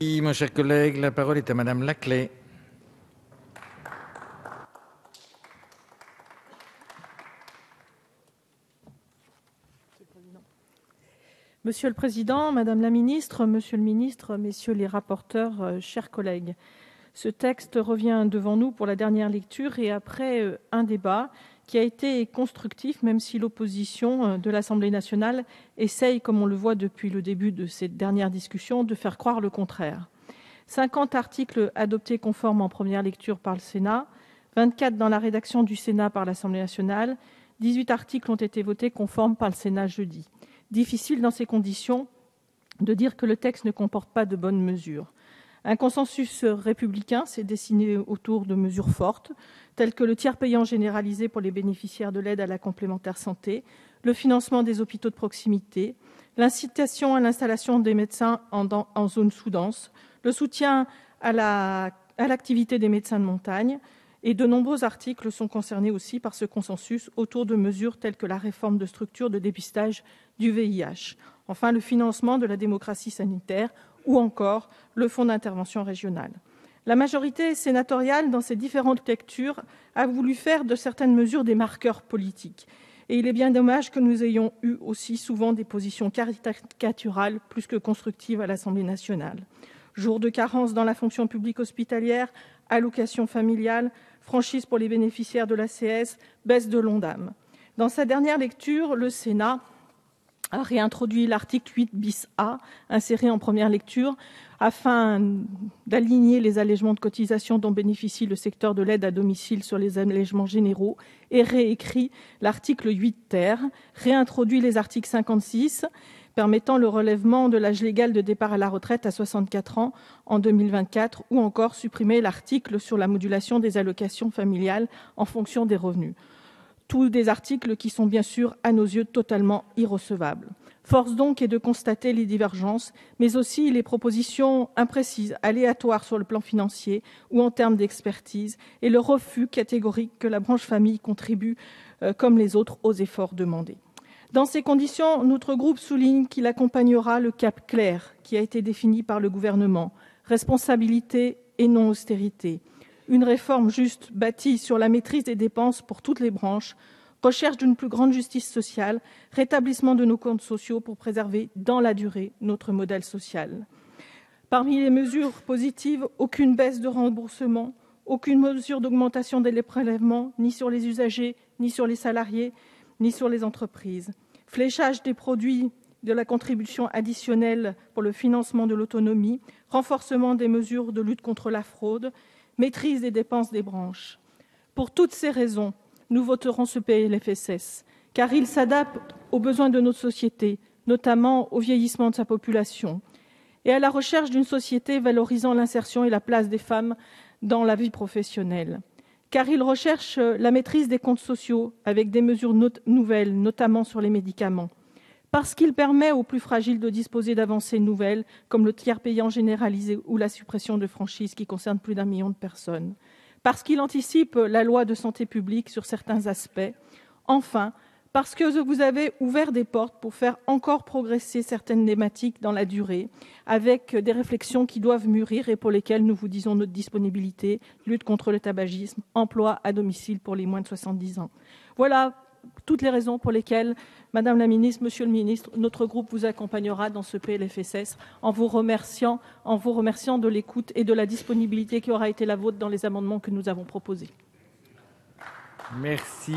Merci, mon cher collègue. La parole est à Madame Laclais. Monsieur le Président, Madame la Ministre, Monsieur le Ministre, Messieurs les rapporteurs, chers collègues, ce texte revient devant nous pour la dernière lecture et après un débat qui a été constructif, même si l'opposition de l'Assemblée nationale essaye, comme on le voit depuis le début de cette dernière discussion, de faire croire le contraire. 50 articles adoptés conformes en première lecture par le Sénat, 24 dans la rédaction du Sénat par l'Assemblée nationale, 18 articles ont été votés conformes par le Sénat jeudi. Difficile dans ces conditions de dire que le texte ne comporte pas de bonnes mesures. Un consensus républicain s'est dessiné autour de mesures fortes, telles que le tiers payant généralisé pour les bénéficiaires de l'aide à la complémentaire santé, le financement des hôpitaux de proximité, l'incitation à l'installation des médecins en zone sous-dense, le soutien à l'activité des médecins de montagne. Et de nombreux articles sont concernés aussi par ce consensus autour de mesures telles que la réforme de structure de dépistage du VIH, enfin le financement de la démocratie sanitaire ou encore le fonds d'intervention régional. La majorité sénatoriale, dans ses différentes lectures, a voulu faire de certaines mesures des marqueurs politiques. Et il est bien dommage que nous ayons eu aussi souvent des positions caricaturales plus que constructives à l'Assemblée nationale. Jours de carence dans la fonction publique hospitalière, allocation familiale, franchise pour les bénéficiaires de l'ACS, baisse de l'ONDAM. Dans sa dernière lecture, le Sénat a réintroduit l'article 8 bis A, inséré en première lecture, afin d'aligner les allègements de cotisations dont bénéficie le secteur de l'aide à domicile sur les allègements généraux, et réécrit l'article 8 ter, réintroduit les articles 56, permettant le relèvement de l'âge légal de départ à la retraite à 64 ans en 2024, ou encore supprimer l'article sur la modulation des allocations familiales en fonction des revenus. Tous des articles qui sont bien sûr, à nos yeux, totalement irrecevables. Force donc est de constater les divergences, mais aussi les propositions imprécises, aléatoires sur le plan financier ou en termes d'expertise, et le refus catégorique que la branche famille contribue, comme les autres, aux efforts demandés. Dans ces conditions, notre groupe souligne qu'il accompagnera le cap clair qui a été défini par le gouvernement, responsabilité et non austérité, une réforme juste bâtie sur la maîtrise des dépenses pour toutes les branches, recherche d'une plus grande justice sociale, rétablissement de nos comptes sociaux pour préserver dans la durée notre modèle social. Parmi les mesures positives, aucune baisse de remboursement, aucune mesure d'augmentation des prélèvements, ni sur les usagers, ni sur les salariés, ni sur les entreprises. Fléchage des produits de la contribution additionnelle pour le financement de l'autonomie, renforcement des mesures de lutte contre la fraude, maîtrise des dépenses des branches. Pour toutes ces raisons, nous voterons ce PLFSS, car il s'adapte aux besoins de notre société, notamment au vieillissement de sa population, et à la recherche d'une société valorisant l'insertion et la place des femmes dans la vie professionnelle. Car il recherche la maîtrise des comptes sociaux avec des mesures nouvelles, notamment sur les médicaments. Parce qu'il permet aux plus fragiles de disposer d'avancées nouvelles, comme le tiers payant généralisé ou la suppression de franchises qui concernent plus d'1 million de personnes. Parce qu'il anticipe la loi de santé publique sur certains aspects. Enfin, parce que vous avez ouvert des portes pour faire encore progresser certaines thématiques dans la durée, avec des réflexions qui doivent mûrir et pour lesquelles nous vous disons notre disponibilité, lutte contre le tabagisme, emploi à domicile pour les moins de 70 ans. Voilà toutes les raisons pour lesquelles, Madame la Ministre, Monsieur le Ministre, notre groupe vous accompagnera dans ce PLFSS en vous remerciant de l'écoute et de la disponibilité qui aura été la vôtre dans les amendements que nous avons proposés. Merci.